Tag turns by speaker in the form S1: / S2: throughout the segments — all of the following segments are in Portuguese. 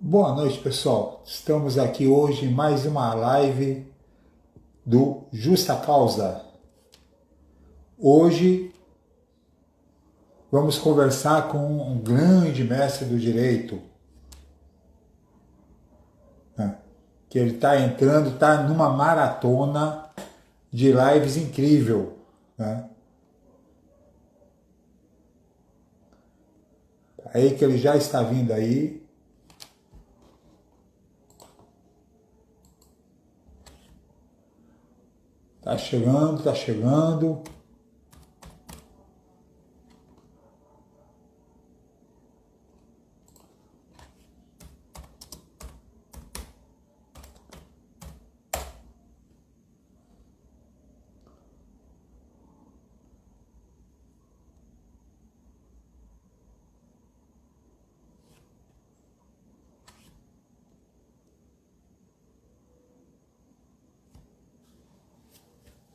S1: Boa noite, pessoal. Estamos aqui hoje em mais uma live do Justa Causa. Hoje vamos conversar com um grande mestre do direito, né? Que ele está entrando, está numa maratona de lives incrível, né? Aí que ele já está vindo aí. Tá chegando, tá chegando.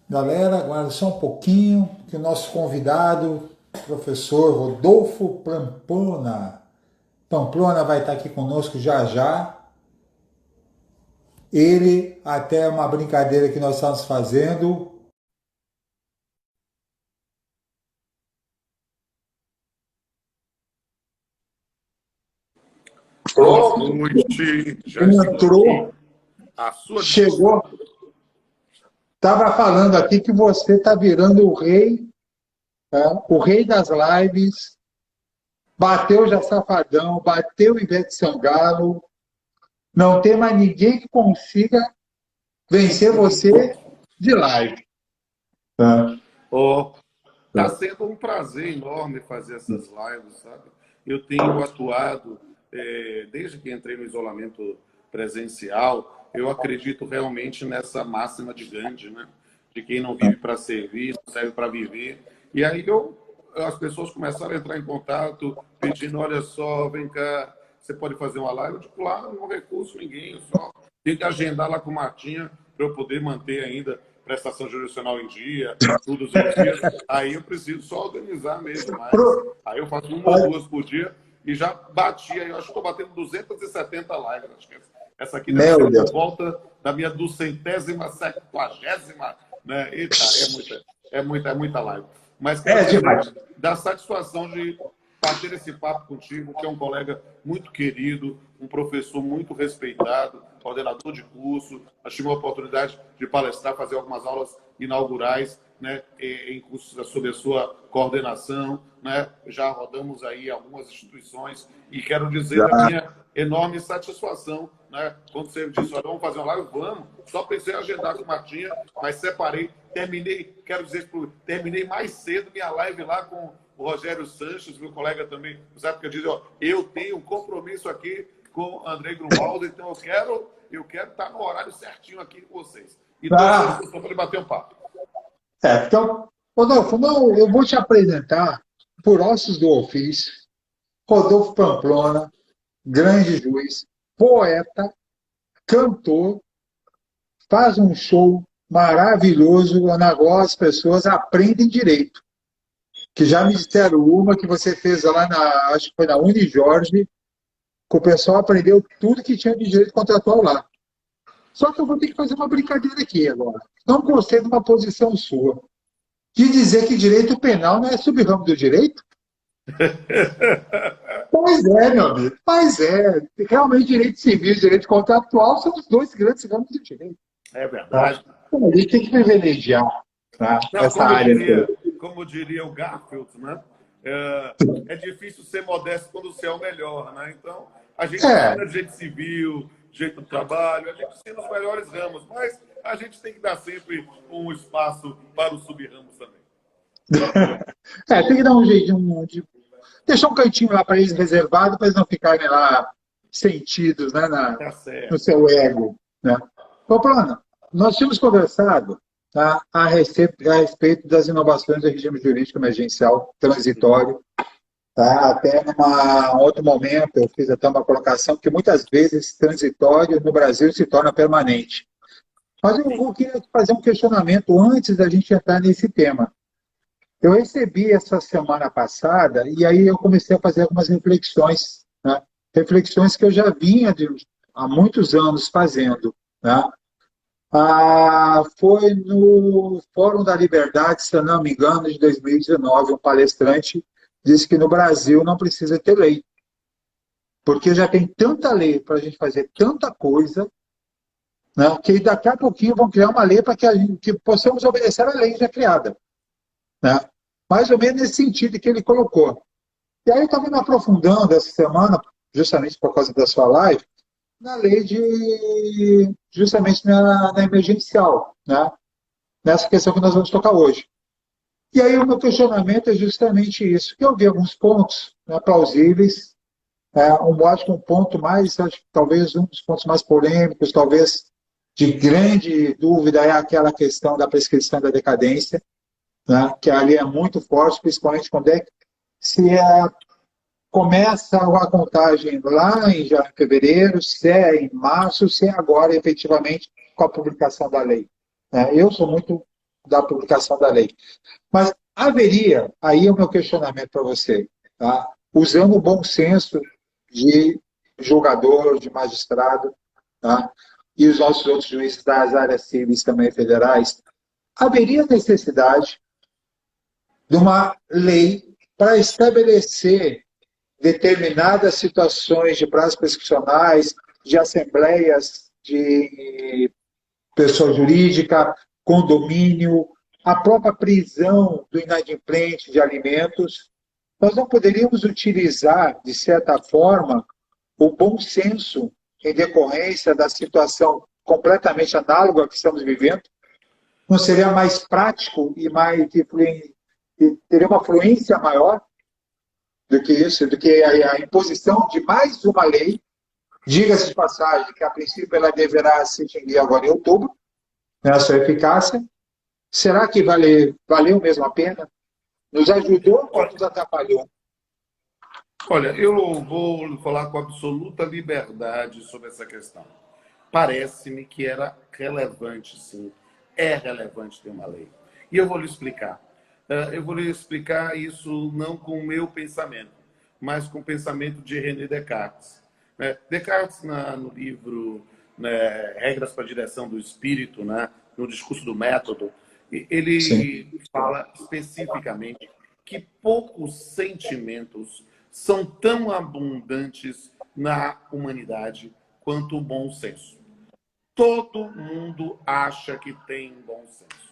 S1: Galera, aguarda só um pouquinho, que o nosso convidado, professor Rodolfo Pamplona vai estar aqui conosco já já. Ele, até uma brincadeira que nós estamos fazendo.
S2: Boa noite, já estou aqui
S1: Entrou,
S2: à sua
S1: chegou,
S2: disposição.
S1: estava falando aqui que você está virando o rei, tá? O rei das lives, bateu já Safadão, bateu Ivete Sangalo, não tem mais ninguém que consiga vencer você de live. Tá?
S2: Oh, está sendo um prazer enorme fazer essas lives, sabe? Eu tenho atuado, desde que entrei no isolamento presencial, eu acredito realmente nessa máxima de Gandhi, né? De quem não vive para servir, não serve para viver. E aí as pessoas começaram a entrar em contato, pedindo, olha só, vem cá, você pode fazer uma live? Eu digo, claro, não recurso ninguém, eu só tenho que agendar lá com o Martinha para eu poder manter ainda prestação jurisdicional em dia, todos os dias. Aí eu preciso só organizar mesmo, mas aí eu faço uma ou duas por dia e já bati, aí eu acho que estou batendo 270 lives. Acho que essa aqui deve ser
S1: Meu
S2: por
S1: Deus.
S2: volta da minha 270ª, né? Eita, é muita live. Mas quero
S1: É
S2: dizer,
S1: demais.
S2: da satisfação de bater esse papo contigo, que é um colega muito querido, um professor muito respeitado, coordenador de curso. Eu tive a oportunidade de palestrar, fazer algumas aulas inaugurais, né, em cursos sob a sua coordenação, né? Já rodamos aí algumas instituições e quero dizer da
S1: Já.
S2: minha enorme satisfação, né? Quando você disse, olha, vamos fazer uma live, vamos. Só pensei em agendar com o Martinha, mas separei, terminei, quero dizer, terminei mais cedo minha live lá com o Rogério Sanches, meu colega também, sabe que eu disse, ó, eu tenho um compromisso aqui com o Andrei Grunwald, então eu quero estar no horário certinho aqui com vocês. E estou à sua
S1: Ah,
S2: disposição para bater um papo.
S1: então, Rodolfo, não, eu vou te apresentar, por ossos do ofício, Rodolfo Pamplona, grande juiz, poeta, cantor, faz um show maravilhoso na qual as pessoas aprendem direito. Que já me disseram uma que você fez lá acho que foi na Unijorge, que o pessoal aprendeu tudo que tinha de direito contratual lá. Só que eu vou ter que fazer uma brincadeira aqui agora. Não gostei de uma posição sua, de dizer que direito penal não é sub-ramo do direito. Pois é, meu amigo. Pois é. Realmente, direito civil e direito contratual são os dois grandes ramos do direito.
S2: É
S1: Tá?
S2: verdade.
S1: Então, a gente tem que privilegiar, tá,
S2: Não,
S1: essa área.
S2: como diria o Garfield, né? É difícil ser modesto quando você é o melhor, né? Então, a gente
S1: É,
S2: ensina direito civil, jeito do trabalho, a gente ensina os melhores ramos, mas a gente tem que dar sempre um espaço para os sub-ramos também.
S1: tem que dar um jeitinho de deixar um cantinho lá para eles reservado, para eles não ficarem lá sentidos, né,
S2: Tá
S1: no
S2: certo.
S1: seu ego. Né? Bom, Plana, nós tínhamos conversado, tá, a respeito das inovações do regime jurídico emergencial transitório. Tá? Até num outro momento eu fiz até uma colocação que muitas vezes esse transitório no Brasil se torna permanente. Mas eu queria fazer um questionamento antes da gente entrar nesse tema. Eu recebi essa semana passada e aí eu comecei a fazer algumas reflexões, né? reflexões que eu já vinha há muitos anos fazendo, né? Foi no Fórum da Liberdade, se eu não me engano, de 2019, um palestrante disse que no Brasil não precisa ter lei, porque já tem tanta lei para a gente fazer tanta coisa, né, que daqui a pouquinho vão criar uma lei para que possamos obedecer à lei já criada. Né? Mais ou menos nesse sentido que ele colocou. E aí eu estava me aprofundando essa semana, justamente por causa da sua live, na lei justamente na emergencial, né? Nessa questão que nós vamos tocar hoje. E aí o meu questionamento é justamente isso, que eu vi alguns pontos, né, plausíveis, acho que um ponto mais, acho que talvez um dos pontos mais polêmicos, talvez de grande dúvida, é aquela questão da prescrição da decadência, né, que ali é muito forte, principalmente quando se começa a contagem lá em fevereiro, se é em março, se é agora efetivamente com a publicação da lei. Eu sou muito da publicação da lei. Mas haveria, aí é o meu questionamento para você, tá? Usando o bom senso de julgador, de magistrado, tá? E os nossos outros juízes das áreas civis também federais, haveria necessidade de uma lei para estabelecer determinadas situações de prazos prescricionais, de assembleias de pessoa jurídica, condomínio, a própria prisão do inadimplente de alimentos. Nós não poderíamos utilizar, de certa forma, o bom senso em decorrência da situação completamente análoga que estamos vivendo? Não seria mais prático e teria uma fluência maior do que isso, do que a imposição de mais uma lei? Diga-se de passagem que, a princípio, ela deverá se extinguir agora em outubro, né, a sua eficácia. Será que valeu mesmo a pena? Nos ajudou ou nos atrapalhou?
S2: Olha, eu vou falar com absoluta liberdade sobre essa questão. Parece-me que era relevante, sim. É relevante ter uma lei. E eu vou lhe explicar. Eu vou lhe explicar isso não com o meu pensamento, mas com o pensamento de René Descartes. Descartes, no livro, né, Regras para a Direção do Espírito, né, no discurso do método, ele Sim. fala especificamente que poucos sentimentos são tão abundantes na humanidade quanto o bom senso. Todo mundo acha que tem bom senso.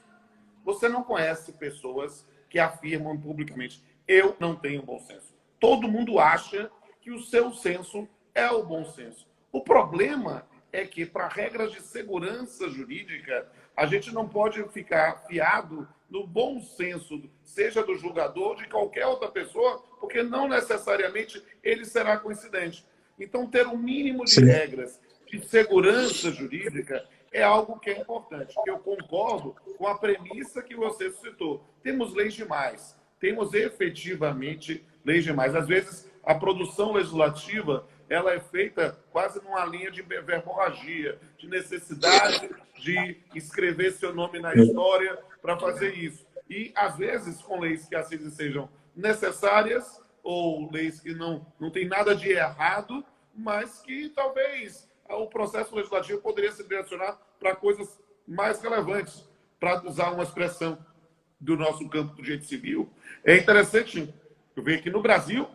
S2: Você não conhece pessoas que afirmam publicamente: eu não tenho bom senso. Todo mundo acha que o seu senso é o bom senso. O problema é que, para regras de segurança jurídica, a gente não pode ficar fiado no bom senso, seja do julgador ou de qualquer outra pessoa, porque não necessariamente ele será coincidente. Então, ter um mínimo de regras de segurança jurídica é algo que é importante. Eu concordo com a premissa que você citou. Temos leis demais. Temos efetivamente leis demais. Às vezes, a produção legislativa ela é feita quase numa linha de verborragia, de necessidade de escrever seu nome na história para fazer isso. E, às vezes, com leis que assim sejam necessárias ou leis que não tem nada de errado, mas que talvez o processo legislativo poderia se direcionar para coisas mais relevantes, para usar uma expressão do nosso campo do direito civil. É interessante ver que no Brasil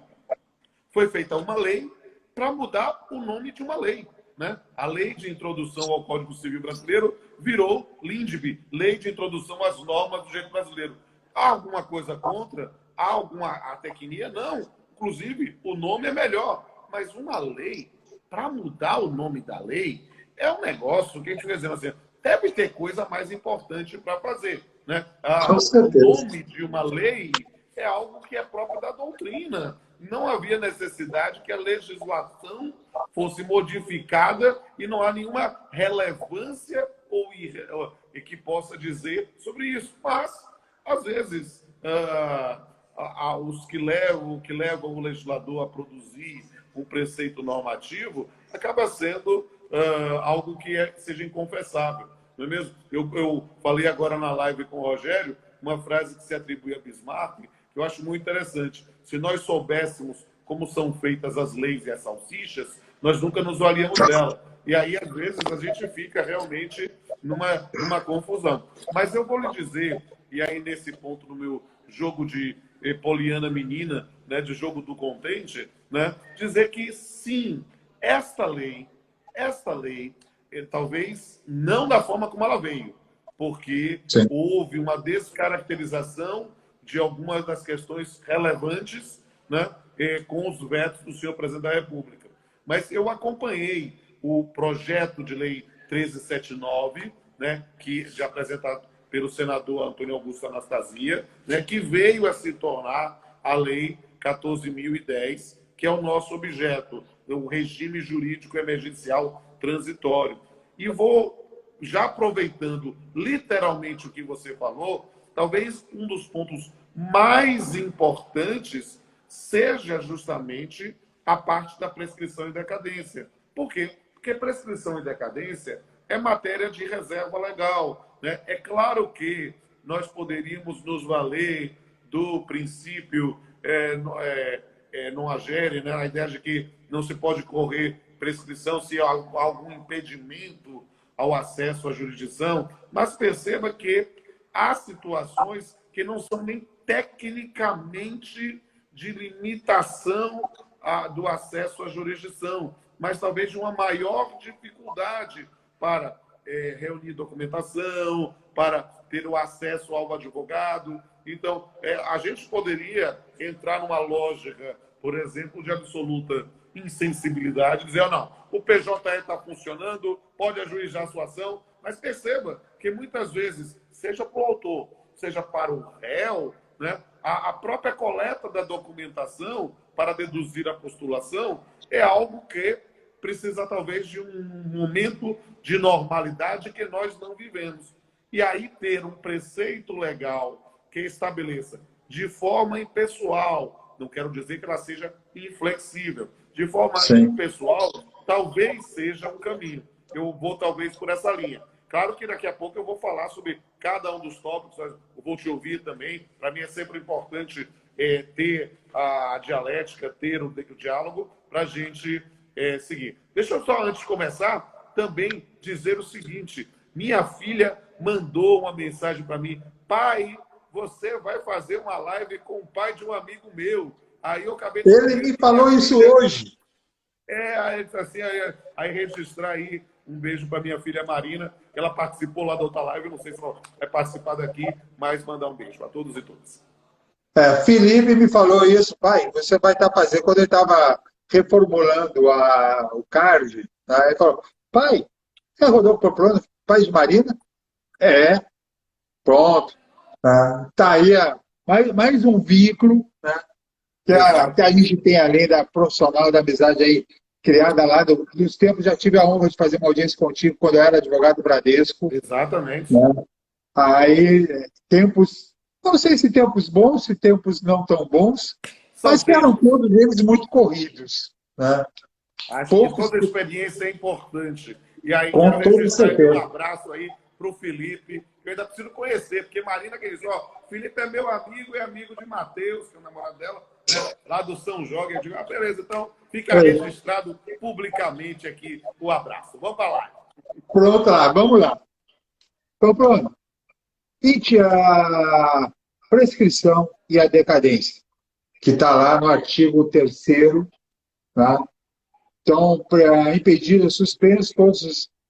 S2: foi feita uma lei para mudar o nome de uma lei. Né? A Lei de Introdução ao Código Civil Brasileiro virou LINDB, Lei de Introdução às Normas do Direito Brasileiro. Há alguma coisa contra? Há alguma tecnia? Não. Inclusive, o nome é melhor. Mas uma lei, para mudar o nome da lei, é um negócio que a gente fica dizendo assim, deve ter coisa mais importante para fazer. Né? O nome de uma lei é algo que é próprio da doutrina. Não havia necessidade que a legislação fosse modificada e não há nenhuma relevância que possa dizer sobre isso. Mas, às vezes, os que levam o legislador a produzir um preceito normativo acaba sendo algo que seja inconfessável. Não é mesmo? Eu falei agora na live com o Rogério uma frase que se atribui a Bismarck, que eu acho muito interessante. Se nós soubéssemos como são feitas as leis e as salsichas, nós nunca nos valíamos dela. E aí, às vezes, a gente fica realmente numa confusão. Mas eu vou lhe dizer, e aí nesse ponto no meu jogo de poliana menina, né, de jogo do contente, né, dizer que sim, esta lei, talvez não da forma como ela veio, porque
S1: Sim.
S2: houve uma descaracterização de algumas das questões relevantes, né, com os vetos do senhor presidente da República. Mas eu acompanhei o projeto de lei 1379, né, que já apresentado pelo senador Antônio Augusto Anastasia, né, que veio a se tornar a lei 14.010, que é o nosso objeto, o regime jurídico emergencial transitório. E vou, já aproveitando literalmente o que você falou, talvez um dos pontos mais importantes seja justamente a parte da prescrição e decadência. Por quê? Porque prescrição e decadência é matéria de reserva legal, né? É claro que nós poderíamos nos valer do princípio não agere, né? A ideia de que não se pode correr prescrição se há algum impedimento ao acesso à jurisdição, mas perceba que há situações que não são nem tecnicamente de limitação do acesso à jurisdição, mas talvez de uma maior dificuldade para reunir documentação, para ter o acesso ao advogado. Então, a gente poderia entrar numa lógica, por exemplo, de absoluta insensibilidade, dizer, não, o PJE está funcionando, pode ajuizar a sua ação, mas perceba que muitas vezes, seja para o autor, seja para o réu, né, a própria coleta da documentação para deduzir a postulação é algo que precisa talvez de um momento de normalidade que nós não vivemos. E aí ter um preceito legal que estabeleça de forma impessoal, não quero dizer que ela seja inflexível, de forma impessoal, talvez seja um caminho. Eu vou talvez por essa linha. Claro que daqui a pouco eu vou falar sobre cada um dos tópicos, eu vou te ouvir também. Para mim é sempre importante ter a dialética, ter o diálogo, para a gente seguir. Deixa eu só, antes de começar, também dizer o seguinte. Minha filha mandou uma mensagem para mim. Pai, você vai fazer uma live com o pai de um amigo meu. Aí eu acabei de...
S1: Ele me falou isso hoje.
S2: Assim, aí registrar aí um beijo para minha filha Marina, que ela participou lá da outra live. Eu não sei se vai participar daqui, mas mandar um beijo a todos e todas.
S1: Felipe me falou isso, pai, você vai estar fazendo, quando ele estava reformulando o card, tá? Ele falou, pai, é Rodolfo Pamplona, pai de Marina? Pronto. Tá aí mais um vínculo, né, que a gente tem, além da profissional da amizade aí, criada lá dos tempos, já tive a honra de fazer uma audiência contigo quando eu era advogado do Bradesco.
S2: Exatamente.
S1: Né? Aí, tempos, não sei se tempos bons, se tempos não tão bons, mas que eram todos eles muito corridos. Né?
S2: Acho que toda experiência é importante. E aí,
S1: com
S2: quero registrar
S1: certeza.
S2: Um abraço aí para o Felipe, que eu ainda preciso conhecer, porque Marina que diz, Felipe é meu amigo e amigo de Matheus, que é o namorado dela, né, lá do São Jorge. Eu digo, beleza, então fica registrado publicamente aqui o abraço. Vamos para lá.
S1: Pronto, vamos lá. Então, pronto. E a prescrição e a decadência, que está lá no artigo 3º, tá? Então, para impedir os suspensos,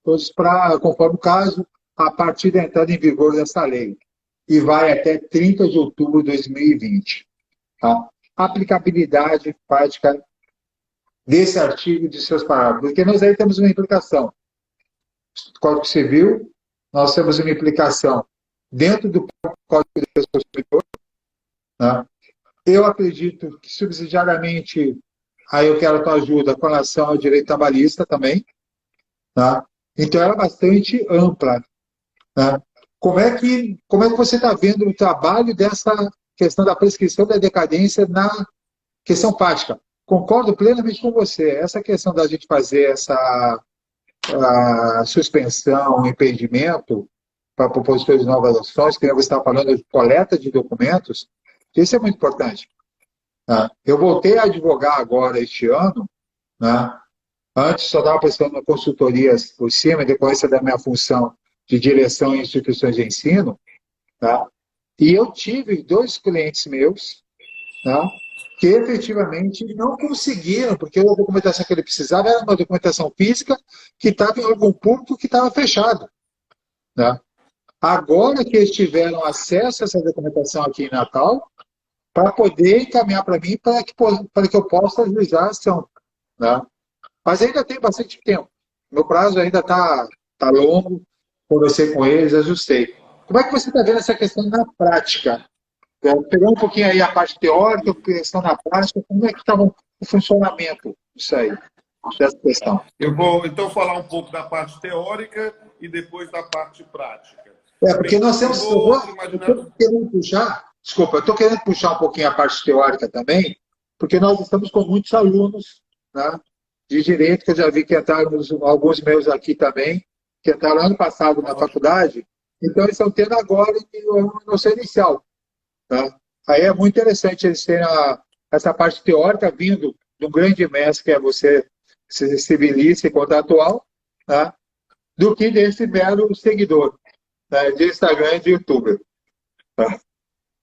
S1: todos conforme o caso, a partir da entrada em vigor dessa lei. E vai até 30 de outubro de 2020. Tá? Aplicabilidade prática desse artigo e de seus parágrafos. Porque nós aí temos uma implicação. Código Civil, nós temos uma implicação dentro do Código de Defesa do Consumidor. Tá? Eu acredito que, subsidiariamente, aí eu quero a tua ajuda com relação ao direito trabalhista também. Tá? Então, ela é bastante ampla. Tá? Como é que você está vendo o trabalho dessa questão da prescrição da decadência na questão prática? Concordo plenamente com você. Essa questão da gente fazer essa suspensão, impedimento para propositores de novas ações, que você está falando de coleta de documentos, isso é muito importante. Né? Eu voltei a advogar agora este ano, né? Antes só estava prestando consultorias por cima, em decorrência da minha função de direção em instituições de ensino, tá? E eu tive dois clientes meus, tá? Que efetivamente não conseguiram, porque a documentação que ele precisava era uma documentação física que estava em órgão público que estava fechado. Tá? Agora que eles tiveram acesso a essa documentação aqui em Natal, para poder encaminhar para mim para que eu possa ajuizar a ação. Né? Mas ainda tem bastante tempo. Meu prazo ainda tá longo. Conversei com eles, ajustei. Como é que você está vendo essa questão na prática? Pegando um pouquinho aí a parte teórica, a questão na prática, como é que está o funcionamento disso aí, dessa questão?
S2: Eu vou então falar um pouco da parte teórica e depois da parte prática.
S1: Porque
S2: Bem,
S1: nós
S2: eu
S1: temos.
S2: vou
S1: Eu
S2: imaginar.
S1: estou querendo puxar, desculpa, eu estou querendo puxar um pouquinho a parte teórica também, porque nós estamos com muitos alunos, né, de direito, que eu já vi que entraram alguns meus aqui também, que entraram ano passado na faculdade, então eles estão tendo agora no seu inicial. Tá? Aí é muito interessante eles terem essa parte teórica vindo de um grande mestre, que é você, civilista e contratual, tá? Do que desse mero seguidor, né, de Instagram e de YouTube. Tá?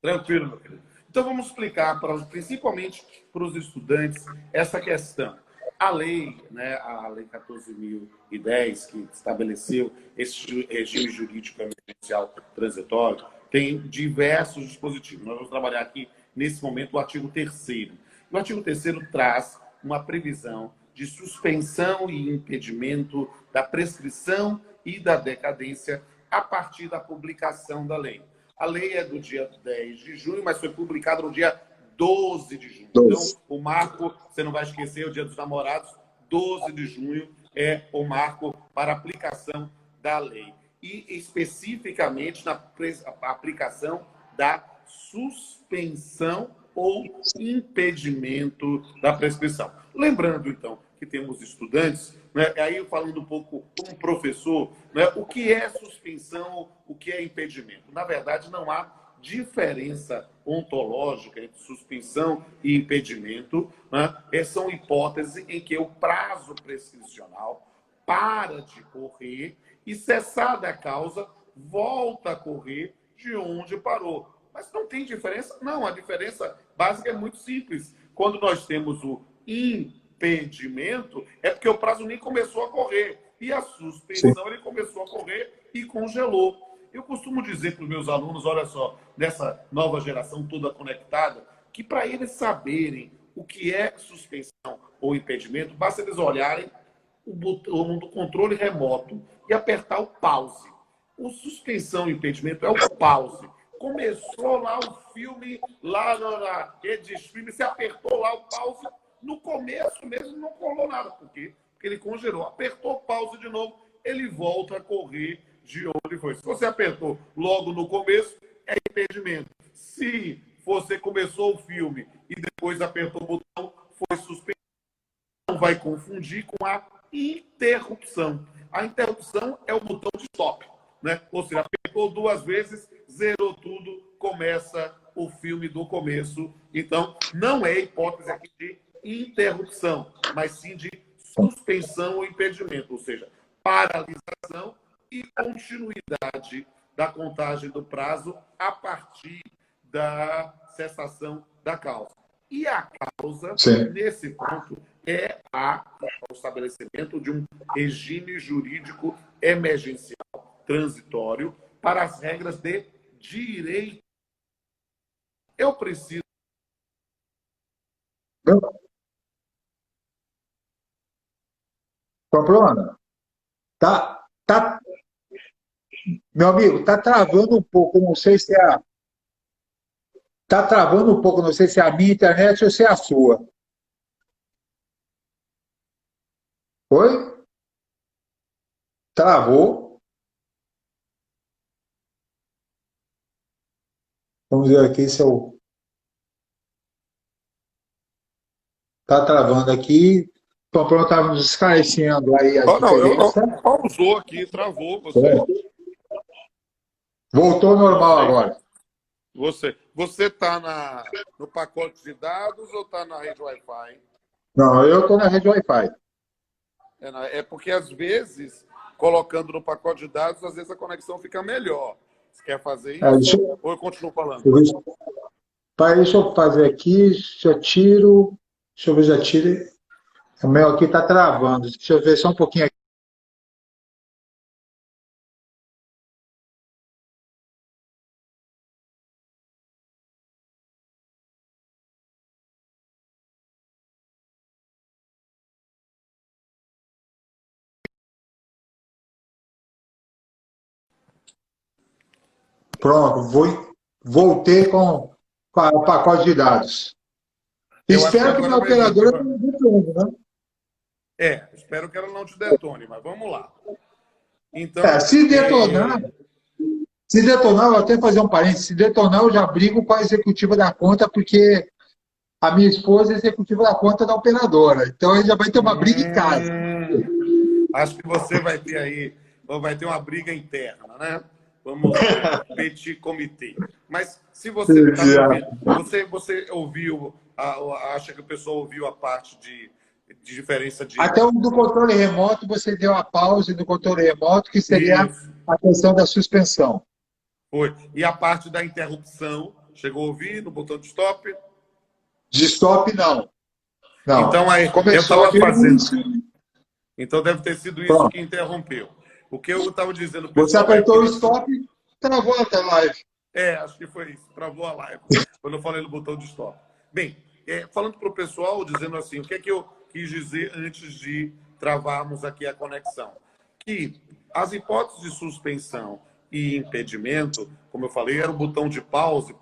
S2: Tranquilo, meu querido. Então vamos explicar, principalmente para os estudantes, essa questão. A lei, né, a Lei 14.010, que estabeleceu esse regime jurídico emergencial transitório, tem diversos dispositivos. Nós vamos trabalhar aqui, nesse momento, o artigo 3º. O artigo 3º traz uma previsão de suspensão e impedimento da prescrição e da decadência a partir da publicação da lei. A lei é do dia 10 de junho, mas foi publicada no dia 12 de junho. Então, o marco, você não vai esquecer, o Dia dos Namorados, 12 de junho é o marco para aplicação da lei. E especificamente na aplicação da suspensão ou impedimento da prescrição. Lembrando, então, que temos estudantes, né, aí falando um pouco como professor, né, o que é suspensão, o que é impedimento? Na verdade, não há diferença ontológica entre suspensão e impedimento, né? São hipóteses em que o prazo prescricional para de correr e, cessada a causa, volta a correr de onde parou. Mas não tem diferença? Não, a diferença básica é muito simples. Quando nós temos o impedimento, é porque o prazo nem começou a correr. E a suspensão, ele começou a correr e congelou. Eu costumo dizer para os meus alunos, olha só, nessa nova geração toda conectada, que para eles saberem o que é suspensão ou impedimento, basta eles olharem o botão do controle remoto e apertar o pause. O suspensão e impedimento é o pause. Começou lá o filme, lá na rede de streaming, você apertou lá o pause, no começo mesmo não colou nada. Por quê? Porque ele congelou. Apertou pause de novo, ele volta a correr de onde foi. Se você apertou logo no começo, é impedimento. Se você começou o filme e depois apertou o botão, foi suspenso. Não vai confundir com a interrupção. A interrupção é o botão de stop, né? Ou seja, apertou 2 vezes, zerou tudo, começa o filme do começo. Então, não é hipótese aqui de interrupção, mas sim de suspensão ou impedimento, ou seja, paralisação e continuidade da contagem do prazo a partir da cessação da causa. E a causa, nesse ponto, é o estabelecimento de um regime jurídico emergencial transitório para as regras de direito. Eu preciso...
S1: Comprou, Ana? Tá, meu amigo, tá travando um pouco, não sei se é tá travando um pouco, não sei se é a minha internet ou se é a sua. Oi? Travou. Vamos ver aqui se eu. Tá travando aqui. Então, pronto, estávamos esclarecendo aí a diferença.
S2: Pausou aqui, travou você.
S1: Voltou normal
S2: Você.
S1: agora.
S2: Você está no pacote de dados ou está na rede Wi-Fi?
S1: Não, eu estou na rede Wi-Fi.
S2: É porque, às vezes, colocando no pacote de dados, às vezes a conexão fica melhor. Você quer fazer isso ou eu continuo falando?
S1: Deixa eu fazer aqui, já tiro. Deixa eu ver, já tiro. O meu aqui está travando. Deixa eu ver só um pouquinho aqui. Pronto, voltei com o pacote de dados.
S2: Eu acho que
S1: Espero que
S2: agora
S1: minha
S2: vai vir.
S1: operadora não me detone, né?
S2: Espero que ela não te detone, mas vamos lá. Então,
S1: Se detonar, eu vou até fazer um parênteses. Se detonar, eu já brigo com a executiva da conta, porque a minha esposa é executiva da conta da operadora. Então, aí já vai ter uma briga em casa.
S2: Acho que você vai ter aí, vai ter uma briga interna, né? Vamos lá, petit comitê. Mas se você está me ouvindo, você ouviu, acha que o pessoal ouviu a parte de diferença de...
S1: Até o do controle remoto, você deu a pausa do controle remoto, que seria
S2: Isso.
S1: a questão da suspensão.
S2: Foi. E a parte da interrupção, chegou a ouvir no botão de stop?
S1: De stop, não. Não.
S2: Então, aí, eu
S1: Começou
S2: estava
S1: aqui no
S2: fazendo...
S1: início.
S2: Então, deve ter sido isso
S1: Pronto.
S2: que interrompeu. O que eu estava dizendo, o
S1: Você
S2: pessoal vai
S1: apertou o
S2: vir...
S1: stop e travou a live.
S2: Acho que foi isso. Travou a live, quando eu falei no botão de stop. Bem, falando para o pessoal, dizendo assim, o que é que eu quis dizer antes de travarmos aqui a conexão? Que as hipóteses de suspensão e impedimento, como eu falei, era o botão de pause,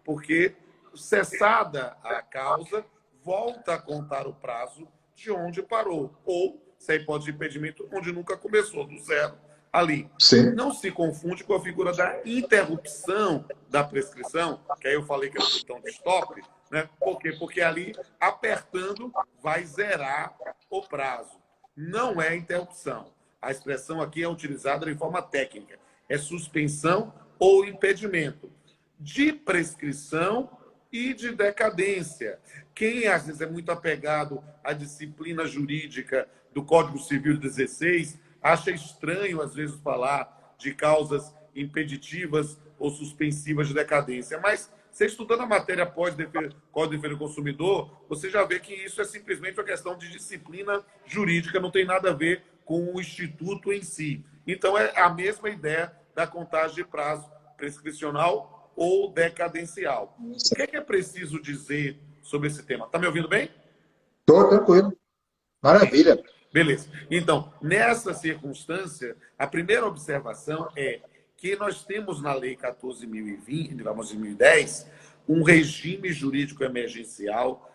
S2: porque cessada a causa, volta a contar o prazo de onde parou. Ou, se a hipótese de impedimento, onde nunca começou, do zero, ali.
S1: Sim.
S2: Não se confunde com a figura da interrupção da prescrição, que aí eu falei que é o botão de stop, né? Por quê? Porque ali, apertando, vai zerar o prazo. Não é interrupção. A expressão aqui é utilizada de forma técnica. É suspensão ou impedimento de prescrição e de decadência. Quem, às vezes, é muito apegado à disciplina jurídica do Código Civil 16, acha estranho, às vezes, falar de causas impeditivas ou suspensivas de decadência. Mas, você estudando a matéria Código de Defesa do Consumidor, você já vê que isso é simplesmente uma questão de disciplina jurídica, não tem nada a ver com o Instituto em si. Então, é a mesma ideia da contagem de prazo prescricional ou decadencial. O que é preciso dizer sobre esse tema? Está me ouvindo bem?
S1: Estou tranquilo. Maravilha.
S2: Beleza. Então, nessa circunstância, a primeira observação é que nós temos na Lei 14.010 um regime jurídico emergencial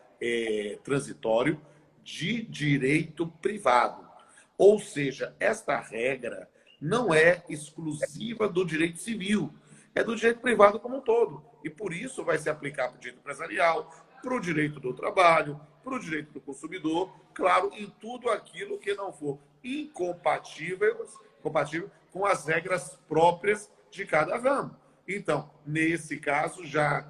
S2: transitório de direito privado. Ou seja, esta regra não é exclusiva do direito civil, é do direito privado como um todo. E por isso vai se aplicar para o direito empresarial, para o direito do trabalho, para o direito do consumidor, claro, em tudo aquilo que não for incompatível com as regras próprias de cada ramo. Então, nesse caso, já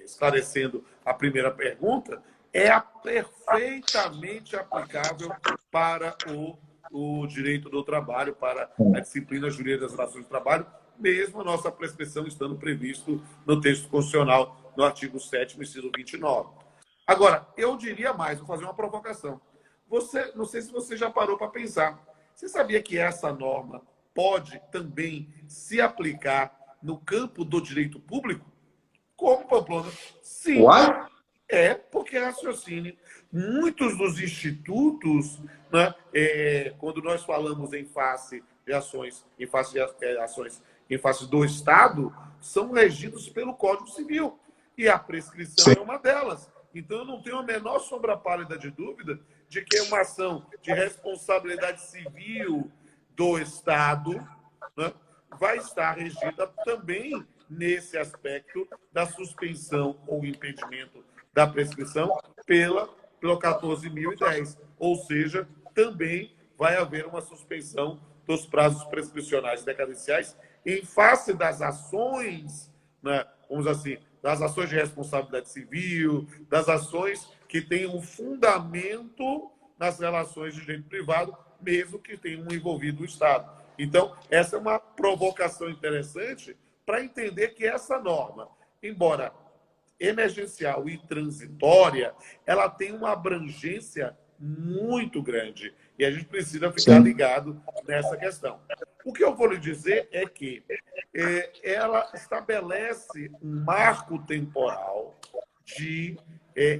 S2: esclarecendo a primeira pergunta, é perfeitamente aplicável para o direito do trabalho, para a disciplina jurídica das relações de trabalho, mesmo a nossa prescrição estando previsto no texto constitucional, no artigo 7º, inciso 29. Agora, eu diria mais, vou fazer uma provocação. Não sei se você já parou para pensar. Você sabia que essa norma pode também se aplicar no campo do direito público? Como, Pamplona? Sim.
S1: What?
S2: Porque raciocínio. Muitos dos institutos, né, quando nós falamos em face de ações, em face do Estado, são regidos pelo Código Civil. E a prescrição é uma delas. Então, eu não tenho a menor sombra pálida de dúvida de que uma ação de responsabilidade civil do Estado, né, vai estar regida também nesse aspecto da suspensão ou impedimento da prescrição pelo 14.010. Ou seja, também vai haver uma suspensão dos prazos prescricionais decadenciais em face das ações, né, vamos dizer assim, das ações de responsabilidade civil, das ações que têm um fundamento nas relações de direito privado, mesmo que tenham envolvido o Estado. Então, essa é uma provocação interessante para entender que essa norma, embora emergencial e transitória, ela tem uma abrangência muito grande. E a gente precisa ficar ligado nessa questão. O que eu vou lhe dizer é que ela estabelece um marco temporal de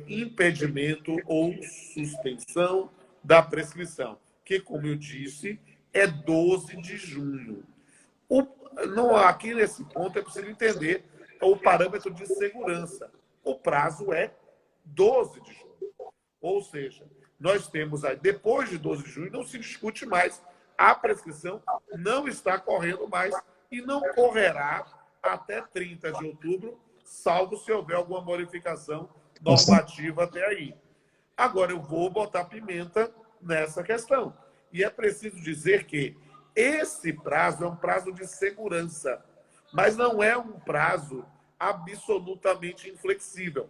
S2: impedimento ou suspensão da prescrição, que, como eu disse, é 12 de junho. Aqui nesse ponto é preciso entender o parâmetro de segurança. O prazo é 12 de junho. Ou seja, nós temos aí, depois de 12 de junho, não se discute mais. A prescrição não está correndo mais e não correrá até 30 de outubro, salvo se houver alguma modificação normativa até aí. Agora, eu vou botar pimenta nessa questão. E é preciso dizer que esse prazo é um prazo de segurança, mas não é um prazo absolutamente inflexível.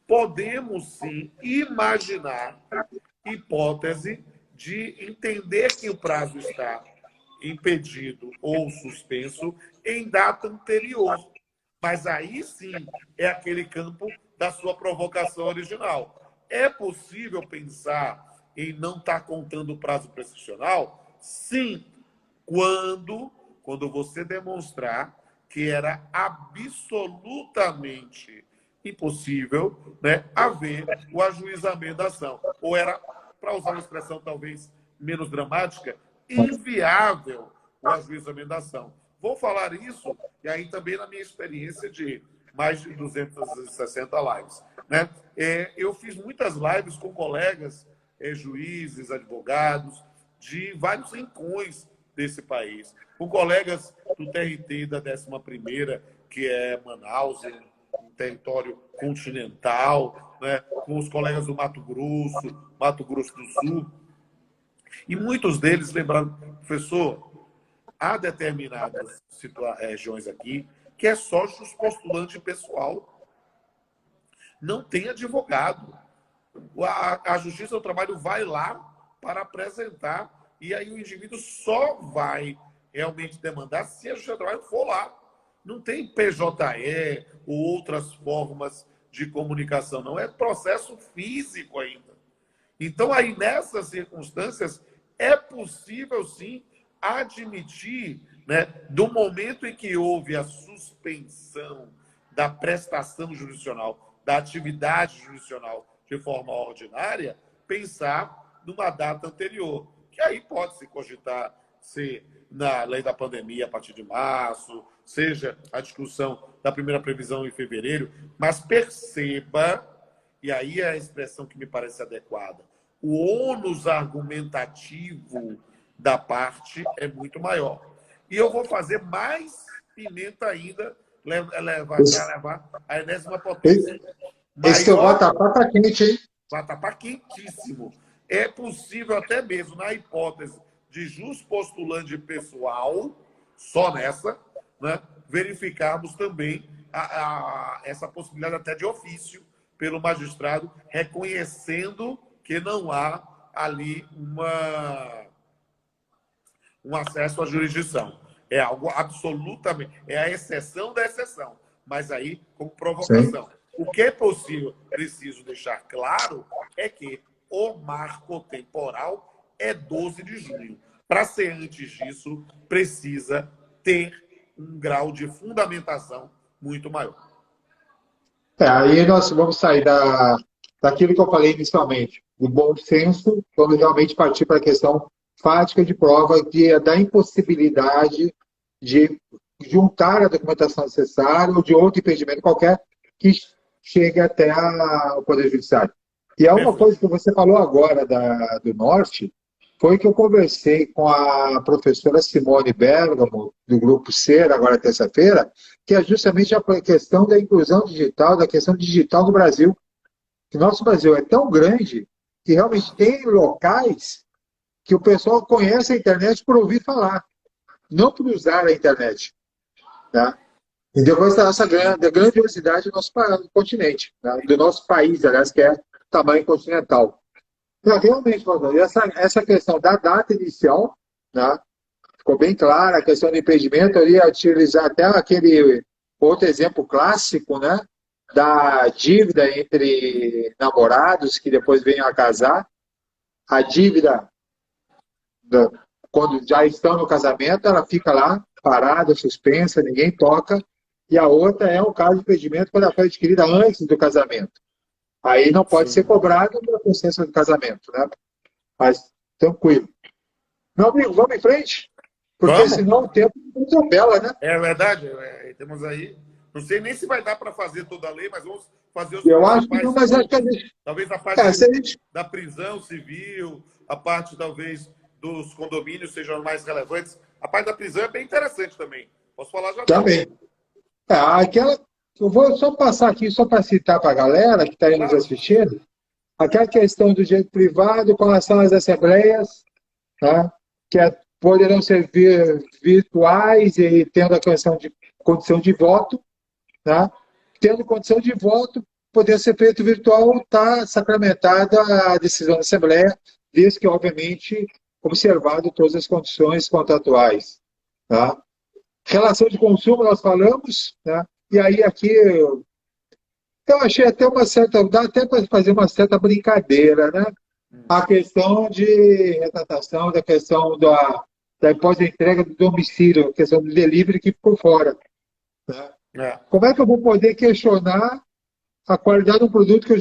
S2: Podemos, sim, imaginar hipótese de entender que o prazo está impedido ou suspenso em data anterior. Mas aí, sim, é aquele campo da sua provocação original. É possível pensar em não estar contando o prazo prescricional? Sim, quando você demonstrar que era absolutamente impossível, né, haver o ajuizamento da ação. Ou era, para usar uma expressão talvez menos dramática, inviável o ajuizamento da ação. Vou falar isso, e aí também na minha experiência de mais de 260 lives. Né? Eu fiz muitas lives com colegas, juízes, advogados, de vários rincões desse país, com colegas do TRT da 11ª, que é Manaus, um território continental, né? Com os colegas do Mato Grosso do Sul. E muitos deles lembraram, professor, há determinadas regiões aqui que é só postulante pessoal. Não tem advogado. A Justiça do Trabalho vai lá para apresentar e aí o indivíduo só vai realmente demandar se a Justiça do Trabalho for lá. Não tem PJE ou outras formas de comunicação, não. É processo físico ainda. Então, aí, nessas circunstâncias, é possível, sim, admitir, né, do momento em que houve a suspensão da prestação jurisdicional, da atividade jurisdicional de forma ordinária, pensar numa data anterior, que aí pode se cogitar ser na lei da pandemia a partir de março, seja a discussão da primeira previsão em fevereiro, mas perceba, e aí é a expressão que me parece adequada, o ônus argumentativo da parte é muito maior. E eu vou fazer mais pimenta ainda, levar a enésima potência.
S1: Esse teu vatapá tá quente, hein?
S2: Vatapá quentíssimo. É possível até mesmo, na hipótese de jus postulante pessoal, só nessa, né, verificarmos também essa possibilidade até de ofício pelo magistrado, reconhecendo que não há ali um acesso à jurisdição. É algo absolutamente... É a exceção da exceção, mas aí como provocação. Sim. O que é possível, preciso deixar claro, é que o marco temporal é 12 de junho. Para ser antes disso, precisa ter um grau de fundamentação muito maior.
S1: Aí nós vamos sair daquilo que eu falei inicialmente, do bom senso, vamos realmente partir para a questão fática de prova da impossibilidade de juntar a documentação necessária ou de outro impedimento qualquer que chegue até o Poder Judiciário. E há uma coisa que você falou agora do Norte, foi que eu conversei com a professora Simone Bergamo, do Grupo Ser, agora terça-feira, que é justamente a questão da inclusão digital, da questão digital no Brasil. Que nosso Brasil é tão grande que realmente tem locais que o pessoal conhece a internet por ouvir falar, não por usar a internet. Tá? E depois da grandiosidade do nosso continente, né? Do nosso país, aliás, que é tamanho continental. Então, realmente, Valdir, essa questão da data inicial, né? Ficou bem clara, a questão do impedimento, eu ia utilizar até aquele outro exemplo clássico, né? Da dívida entre namorados que depois venham a casar. A dívida, da- quando já estão no casamento, ela fica lá parada, suspensa, ninguém toca. E a outra é o caso de impedimento quando ela foi adquirida antes do casamento. Aí não pode ser
S2: Sim.
S1: cobrado pela consciência do casamento, né? Mas tranquilo. Meu amigo, vamos em frente, porque
S2: Vamos?
S1: senão o tempo não atropela, né?
S2: É verdade. Temos aí. Não sei nem se vai dar para fazer toda a lei, mas vamos fazer os
S1: Eu acho que não,
S2: principais
S1: mas acho que a
S2: pontos.
S1: gente.
S2: Talvez a
S1: Se
S2: parte
S1: a gente
S2: da prisão civil, a parte talvez dos condomínios sejam mais relevantes. A parte da prisão é bem interessante também. Posso falar já dela.
S1: também. Aquela. Eu vou só passar aqui, só para citar para a galera que está aí nos
S2: Claro.
S1: assistindo, aquela questão do direito privado com relação às assembleias, tá? Poderão ser virtuais e tendo a condição de voto, tá? Tendo condição de voto, poder ser feito virtual, está sacramentada a decisão da Assembleia, desde que, obviamente, observado todas as condições contratuais. Tá? Relação de consumo, nós falamos, né? E aí aqui eu achei até uma certa, dá até para fazer uma certa brincadeira, né? A questão de retratação, da questão da pós-entrega do domicílio, a questão do delivery que ficou fora. Né?
S2: É.
S1: Como é que eu vou poder questionar a qualidade do produto que eu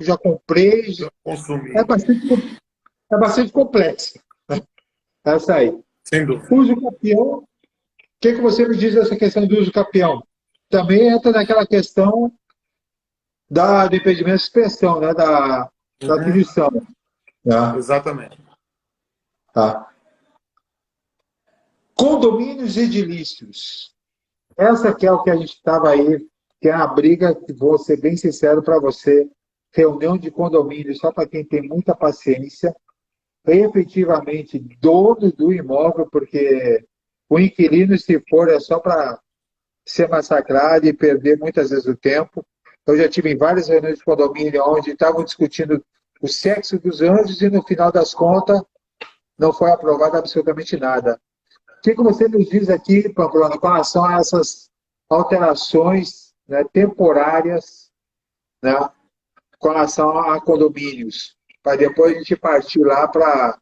S1: já comprei? É
S2: Consumir.
S1: bastante, é bastante complexo. Né? Essa aí.
S2: Sem dúvida.
S1: Uso capião. O que você me diz dessa questão do uso capião? Também entra naquela questão do impedimento de suspensão, né? Da
S2: Uhum.
S1: aquisição. Tá?
S2: Exatamente.
S1: Tá. Condomínios edilícios. Essa que é o que a gente estava aí, que é a briga, que vou ser bem sincero para você, reunião de condomínios só para quem tem muita paciência, efetivamente dono do imóvel, porque o inquilino, se for, é só para ser massacrado e perder muitas vezes o tempo. Eu já tive em várias reuniões de condomínio onde estavam discutindo o sexo dos anjos e no final das contas não foi aprovado absolutamente nada. O que você nos diz aqui, Pamplona, com relação a essas alterações, né, temporárias, né, com relação a condomínios? Para depois a gente partir lá para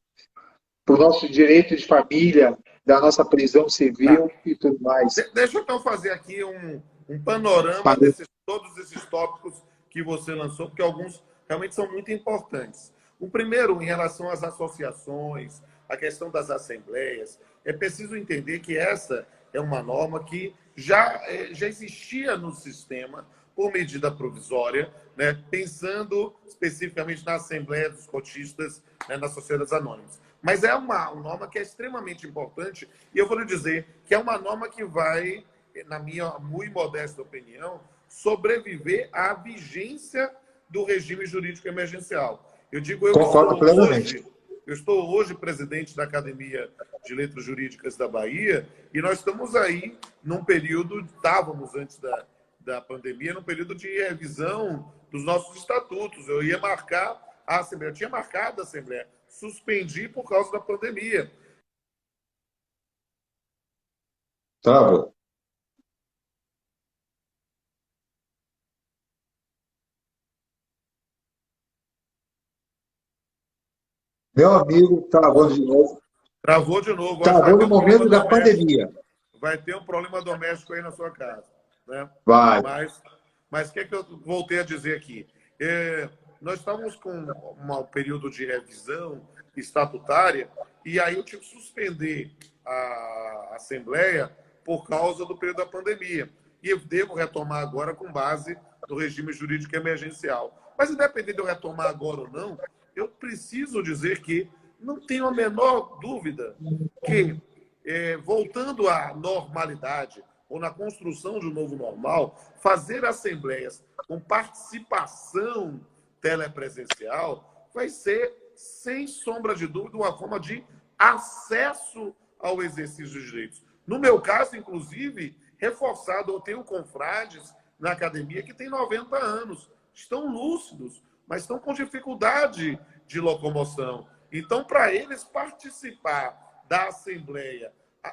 S1: o nosso direito de família, da nossa prisão
S2: Tá.
S1: civil e tudo mais.
S2: Deixa eu então fazer aqui um panorama
S1: Valeu.
S2: desses todos esses tópicos que você lançou, porque alguns realmente são muito importantes. O primeiro, em relação às associações, a questão das assembleias, é preciso entender que essa é uma norma que já existia no sistema por medida provisória, né, pensando especificamente na Assembleia dos Cotistas, né, nas sociedades anônimas. Mas é uma norma que é extremamente importante e eu vou lhe dizer que é uma norma que vai, na minha muito modesta opinião, sobreviver à vigência do regime jurídico emergencial. Eu digo,
S1: Concordo plenamente.
S2: eu estou hoje presidente da Academia de Letras Jurídicas da Bahia e nós estamos aí num período, estávamos antes da pandemia, num período de revisão dos nossos estatutos. Eu ia marcar a Assembleia, eu tinha marcado a Assembleia, suspendi por causa da pandemia.
S1: Travou. Meu amigo, travou de novo.
S2: Travou de novo, acho que vai
S1: Travou
S2: ter
S1: no
S2: um problema
S1: momento da
S2: doméstico.
S1: pandemia.
S2: Vai ter um problema doméstico aí na sua casa. Né?
S1: Vai.
S2: Mas o que é que eu voltei a dizer aqui? Nós estávamos com um período de revisão estatutária e aí eu tive que suspender a Assembleia por causa do período da pandemia. E eu devo retomar agora com base no regime jurídico emergencial. Mas independente de eu retomar agora ou não, eu preciso dizer que não tenho a menor dúvida que, voltando à normalidade, ou na construção de um novo normal, fazer assembleias com participação telepresencial vai ser, sem sombra de dúvida, uma forma de acesso ao exercício dos direitos. No meu caso, inclusive, reforçado. Eu tenho confrades na academia que têm 90 anos, estão lúcidos, mas estão com dificuldade de locomoção. Então, para eles participar da Assembleia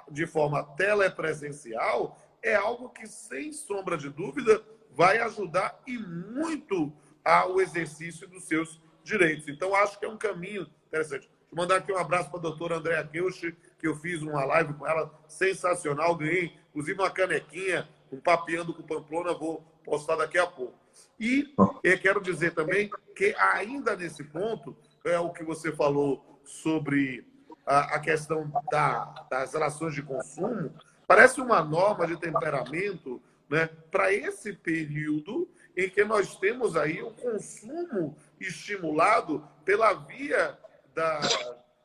S2: de forma telepresencial é algo que, sem sombra de dúvida, vai ajudar e muito ao exercício dos seus direitos. Então, acho que é um caminho interessante. Vou mandar aqui um abraço para a doutora Andréa Keusch, que eu fiz uma live com ela sensacional, ganhei inclusive uma canequinha, um papeando com Pamplona, vou postar daqui a pouco. E eu quero dizer também que ainda nesse ponto, é o que você falou sobre a questão das relações de consumo, parece uma norma de temperamento, né, para esse período em que nós temos aí o consumo estimulado pela via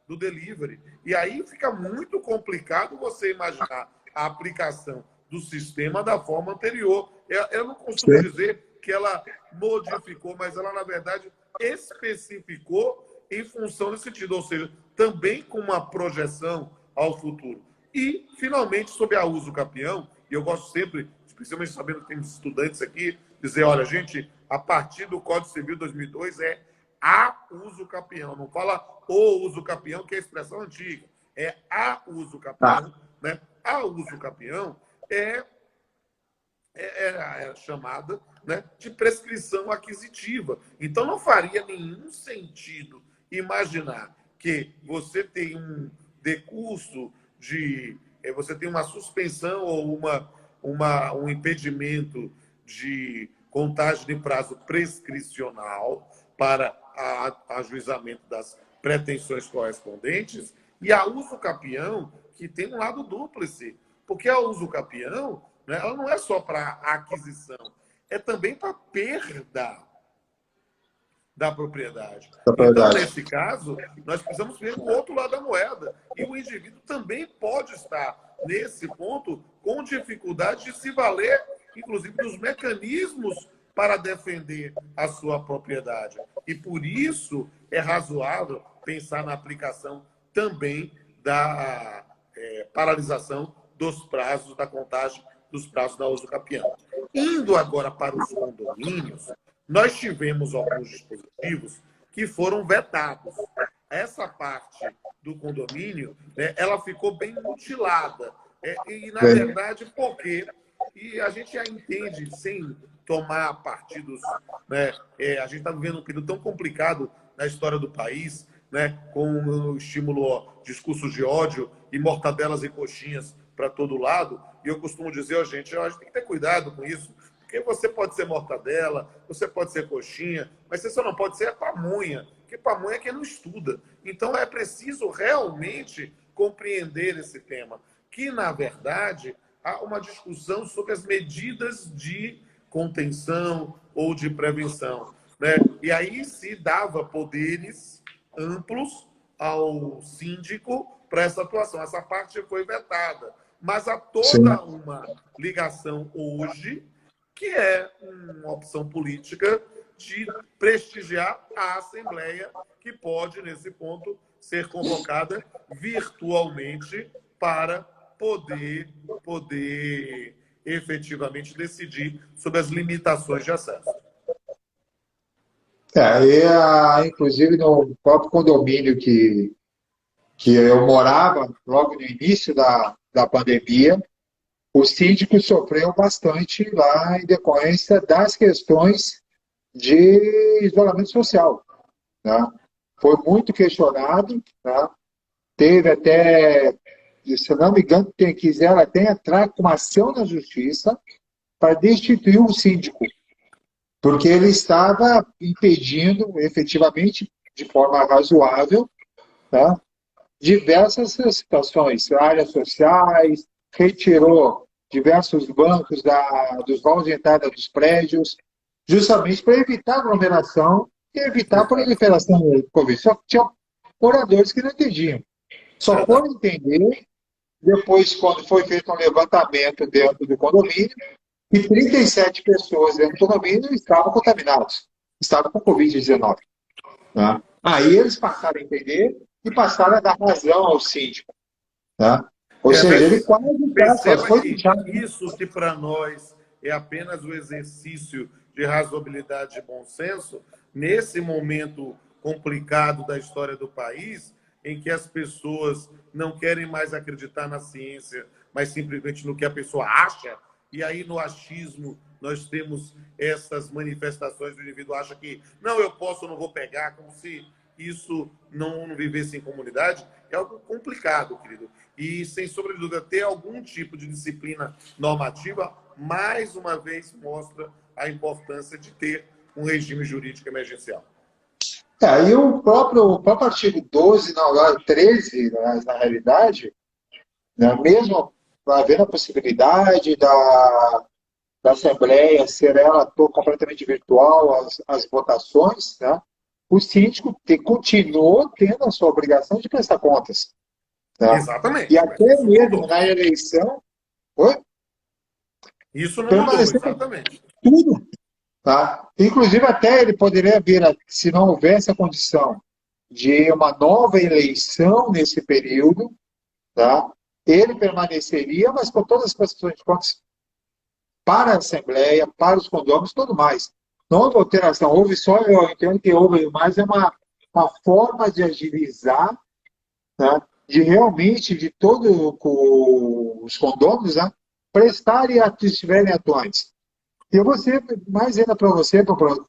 S2: do delivery. E aí fica muito complicado você imaginar a aplicação do sistema da forma anterior. Eu não costumo dizer que ela modificou, mas ela, na verdade, especificou em função desse sentido, ou seja, também com uma projeção ao futuro. E, finalmente, sobre a uso capião, e eu gosto sempre, especialmente sabendo que tem estudantes aqui, dizer, olha, gente, a partir do Código Civil 2002 é a uso capião, não fala o uso capião, que é a expressão antiga, é a uso capião, né? A uso capião é chamada, né, de prescrição aquisitiva. Então, não faria nenhum sentido imaginar que você tem um decurso você tem uma suspensão ou um impedimento de contagem de prazo prescricional para ajuizamento das pretensões correspondentes e a uso capião, que tem um lado dúplice, porque a uso capião, né, ela não é só para aquisição, é também para perda da propriedade. Então, nesse caso, nós precisamos ver o outro lado da moeda. E o indivíduo também pode estar, nesse ponto, com dificuldade de se valer, inclusive, dos mecanismos para defender a sua propriedade. E, por isso, é razoável pensar na aplicação também da paralisação dos prazos da contagem dos prazos da uso capião. Indo agora para os condomínios, nós tivemos alguns dispositivos que foram vetados. Essa parte do condomínio, né, ela ficou bem mutilada. E, na verdade, por quê? E a gente já entende, sem tomar partidos, né, a gente está vivendo um período tão complicado na história do país, né, com o estímulo discursos de ódio e mortadelas e coxinhas para todo lado. E eu costumo dizer, a gente tem que ter cuidado com isso, porque você pode ser mortadela, você pode ser coxinha, mas você só não pode ser pamonha, porque pamonha é quem não estuda. Então é preciso realmente compreender esse tema, que, na verdade, há uma discussão sobre as medidas de contenção ou de prevenção, né? E aí se dava poderes amplos ao síndico para essa atuação. Essa parte foi vetada. Mas há toda uma ligação hoje, que é uma opção política de prestigiar a Assembleia, que pode, nesse ponto, ser convocada virtualmente para poder efetivamente decidir sobre as limitações de acesso.
S1: Inclusive, no próprio condomínio que eu morava, logo no início da pandemia, o síndico sofreu bastante lá em decorrência das questões de isolamento social, né? Foi muito questionado, né? Teve até, se não me engano, quiseram até entrar com uma ação na justiça para destituir o síndico, porque ele estava impedindo, efetivamente, de forma razoável, né, diversas situações, áreas sociais, retirou diversos bancos dos vãos de entrada dos prédios, justamente para evitar aglomeração e evitar a proliferação do Covid. Só que tinha moradores que não entendiam. Só foram entender depois, quando foi feito um levantamento dentro do condomínio, e 37 pessoas dentro do condomínio estavam contaminados, estavam com Covid-19. Né? Aí eles passaram a entender e passaram a dar razão ao síndico. Tá? Ou seja, ele quase
S2: Perceba
S1: foi
S2: que
S1: deixado.
S2: isso que para nós é apenas o exercício de razoabilidade e bom senso, nesse momento complicado da história do país, em que as pessoas não querem mais acreditar na ciência, mas simplesmente no que a pessoa acha, e aí no achismo nós temos essas manifestações do indivíduo acha que não, eu posso, não vou pegar, como se isso não vivesse em comunidade, é algo complicado, querido. E, sem sombra de dúvida, ter algum tipo de disciplina normativa, mais uma vez, mostra a importância de ter um regime jurídico emergencial.
S1: E o próprio artigo 12, não, 13, na realidade, né, mesmo havendo a possibilidade da Assembleia ser ela completamente virtual, as votações, né, o síndico continuou tendo a sua obrigação de prestar contas. Né? E
S2: Exatamente.
S1: até
S2: Isso não
S1: mesmo
S2: mudou.
S1: na eleição, oi?
S2: Isso não mudou,
S1: Permaneceu
S2: exatamente.
S1: tudo. Tá? Inclusive, até ele poderia vir, se não houvesse a condição de uma nova eleição nesse período, tá? Ele permaneceria, mas com todas as prestações de contas para a Assembleia, para os condôminos, tudo mais. Não houve alteração, houve só, eu entendo que houve mais uma forma de agilizar, né? De realmente, de todos os condôminos, né? Prestarem, estiverem atuantes. E eu vou ser mais ainda para você,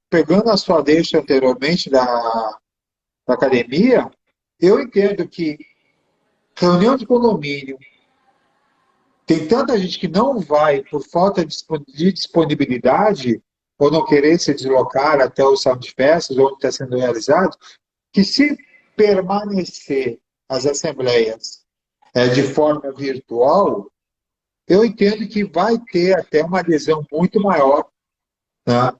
S1: pegando a sua deixa anteriormente da academia, eu entendo que reunião de condomínio, tem tanta gente que não vai por falta de disponibilidade ou não querer se deslocar até o salão de festas onde está sendo realizado, que se permanecer as assembleias de forma virtual, eu entendo que vai ter até uma adesão muito maior, né,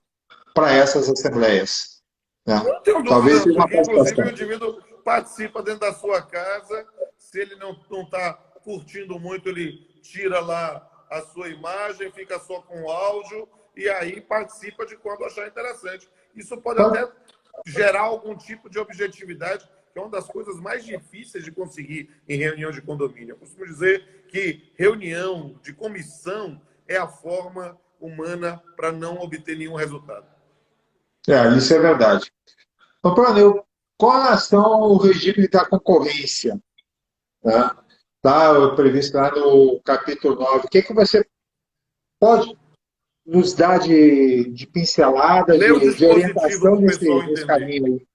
S1: para essas assembleias. Né?
S2: Não tenho
S1: Talvez
S2: dúvida,
S1: seja uma
S2: porque inclusive o
S1: participação.
S2: indivíduo participa dentro da sua casa, se ele não está curtindo muito, ele tira lá a sua imagem, fica só com o áudio, e aí participa de quando achar interessante. Isso pode até gerar algum tipo de objetividade, que é uma das coisas mais difíceis de conseguir em reunião de condomínio. Eu costumo dizer que reunião de comissão é a forma humana para não obter nenhum resultado.
S1: Isso é verdade. Então, Planeu, com relação ao regime da concorrência, né? Está previsto lá no capítulo 9, o que você pode nos dar de pincelada,
S2: Lê o
S1: de
S2: dispositivo
S1: orientação
S2: para o pessoal
S1: nesse
S2: entender.
S1: caminho aí?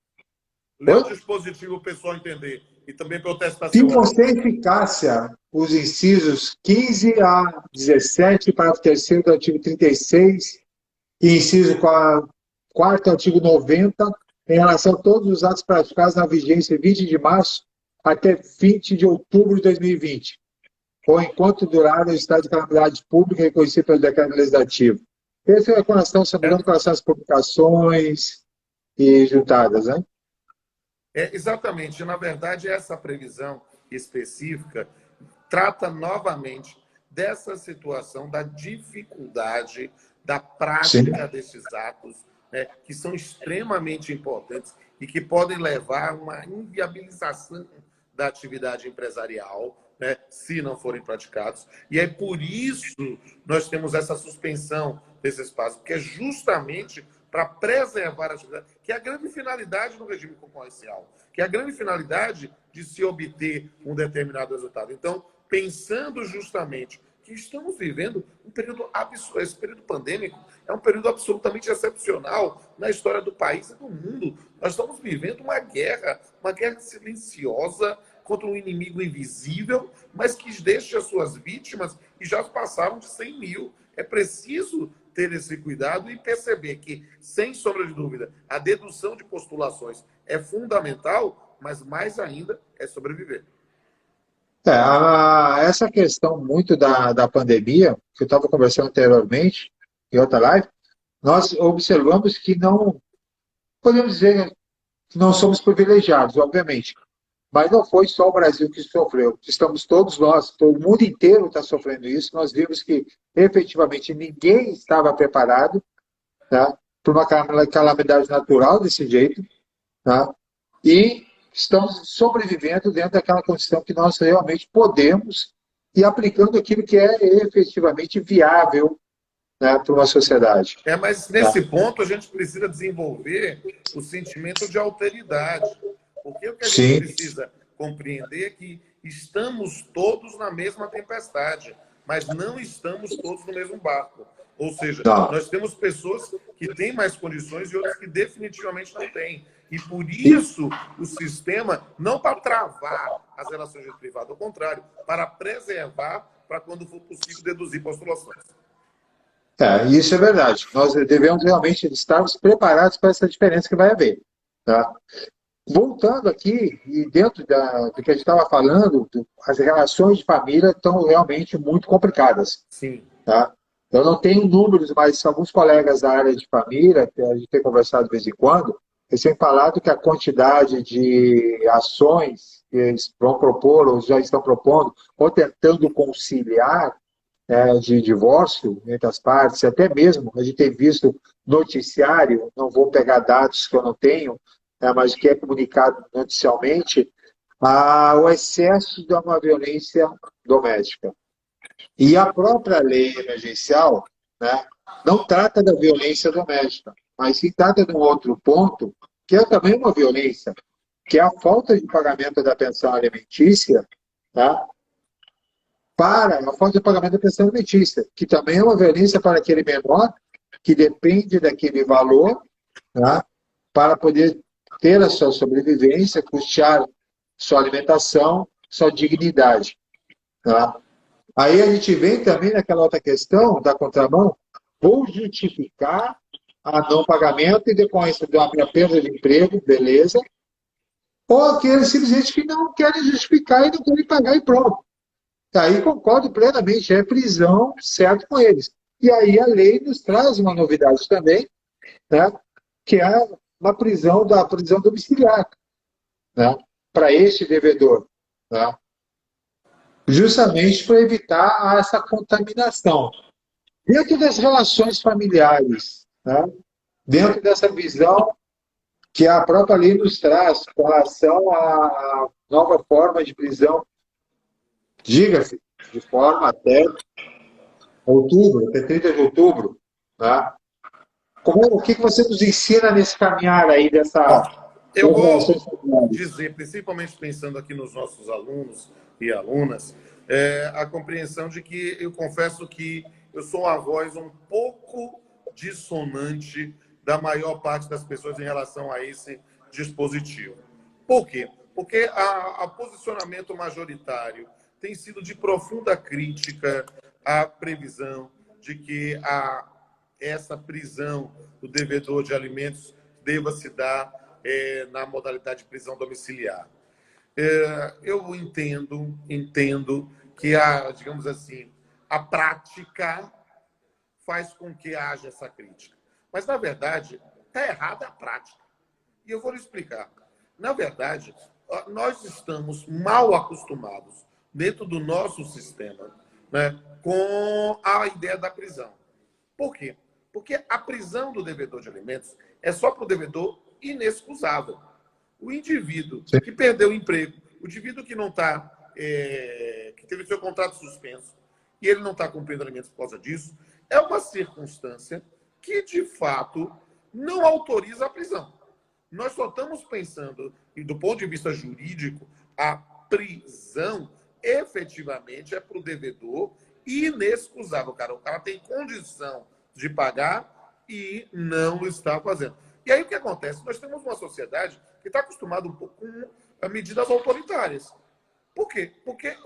S2: Lê o
S1: Oi?
S2: dispositivo para o pessoal entender. E também para eu testar
S1: Se
S2: seu áudio.
S1: você eficácia os incisos 15 a 17, parágrafo 3º do artigo 36, e inciso 4º, artigo 90, em relação a todos os atos praticados na vigência 20 de março até 20 de outubro de 2020, ou enquanto durar o estado de calamidade pública reconhecido pelo decreto legislativo. Essa é a relação, se não me engano, com relação às publicações e juntadas, né?
S2: Exatamente. Na verdade, essa previsão específica trata novamente dessa situação da dificuldade da
S1: Sim.
S2: prática desses atos, né, que são extremamente importantes e que podem levar a uma inviabilização da atividade empresarial, né, se não forem praticados. E é por isso nós temos essa suspensão desse espaço, que é justamente para preservar a atividade, que é a grande finalidade do regime concorrencial, que é a grande finalidade de se obter um determinado resultado. Então, pensando justamente que estamos vivendo um período absurdo, esse período pandêmico é um período absolutamente excepcional na história do país e do mundo. Nós estamos vivendo uma guerra silenciosa contra um inimigo invisível, mas que deixa as suas vítimas e já passaram de 100 mil. É preciso ter esse cuidado e perceber que, sem sombra de dúvida, a dedução de postulações é fundamental, mas mais ainda é sobreviver.
S1: Essa questão muito da pandemia, que eu estava conversando anteriormente, em outra live, nós observamos que não, podemos dizer que não somos privilegiados, obviamente, mas não foi só o Brasil que sofreu. Estamos todos nós, todo mundo inteiro está sofrendo isso. Nós vimos que, efetivamente, ninguém estava preparado, tá, para uma calamidade natural desse jeito, tá, e estamos sobrevivendo dentro daquela condição que nós realmente podemos e aplicando aquilo que é efetivamente viável, né, para uma sociedade.
S2: Mas nesse ponto a gente precisa desenvolver o sentimento de alteridade. Porque o que a gente
S1: Sim.
S2: precisa compreender é que estamos todos na mesma tempestade, mas não estamos todos no mesmo barco. Ou seja,
S1: Não.
S2: nós temos pessoas que têm mais condições e outras que definitivamente não têm. E por isso o sistema, não para travar as relações de privado, ao contrário, para preservar, para quando for possível deduzir postulações.
S1: Isso é verdade. Nós devemos realmente estarmos preparados para essa diferença que vai haver. Tá? Voltando aqui, e dentro do que a gente estava falando, as relações de família estão realmente muito complicadas.
S2: Sim.
S1: Tá? Eu não tenho números, mas alguns colegas da área de família, que a gente tem conversado de vez em quando, eles têm falado que a quantidade de ações que eles vão propor, ou já estão propondo, ou tentando conciliar, de divórcio entre as partes, até mesmo a gente tem visto noticiário, não vou pegar dados que eu não tenho, mas que é comunicado noticialmente, o excesso de uma violência doméstica. E a própria lei emergencial, né, não trata da violência doméstica, mas se trata de um outro ponto, que é também uma violência, que é a falta de pagamento da pensão alimentícia, tá? Para a falta de pagamento da pensão alimentícia, que também é uma violência para aquele menor que depende daquele valor, tá? Para poder ter a sua sobrevivência, custear sua alimentação, sua dignidade. Tá? Aí a gente vem também naquela outra questão da contramão, vou justificar a não pagamento e decorrência da minha perda de emprego, beleza, ou aqueles simplesmente que não querem justificar e não querem pagar e pronto. Aí concordo plenamente, é prisão, certo com eles. E aí a lei nos traz uma novidade também, né, que é uma prisão domiciliar, né, para este devedor, né, justamente para evitar essa contaminação. Dentro das relações familiares, né, dentro dessa visão que a própria lei nos traz com relação à nova forma de prisão, diga-se, de forma até outubro, até 30 de outubro. Né? O que você nos ensina nesse caminhar aí dessa...
S2: Eu vou dizer, principalmente pensando aqui nos nossos alunos e alunas, a compreensão de que eu confesso que eu sou uma voz um pouco dissonante da maior parte das pessoas em relação a esse dispositivo. Por quê? Porque o posicionamento majoritário tem sido de profunda crítica à previsão de que essa prisão do devedor de alimentos deva se dar na modalidade de prisão domiciliar. Eu entendo que digamos assim, a prática faz com que haja essa crítica. Mas, na verdade, está errada a prática. E eu vou lhe explicar. Na verdade, nós estamos mal acostumados, dentro do nosso sistema, né, com a ideia da prisão. Por quê? Porque a prisão do devedor de alimentos é só para o devedor inexcusável. O indivíduo que perdeu o emprego, o indivíduo que não está, que teve seu contrato suspenso e ele não está cumprindo alimentos por causa disso, é uma circunstância que, de fato, não autoriza a prisão. Nós só estamos pensando, e do ponto de vista jurídico, a prisão efetivamente é para o devedor inexcusável. O cara tem condição de pagar e não está fazendo. E aí o que acontece? Nós temos uma sociedade que está acostumada um pouco com medidas autoritárias. Por quê? Porque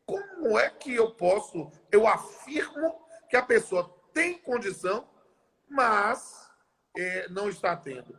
S2: como é que eu afirmo que a pessoa tem condição, mas não está tendo?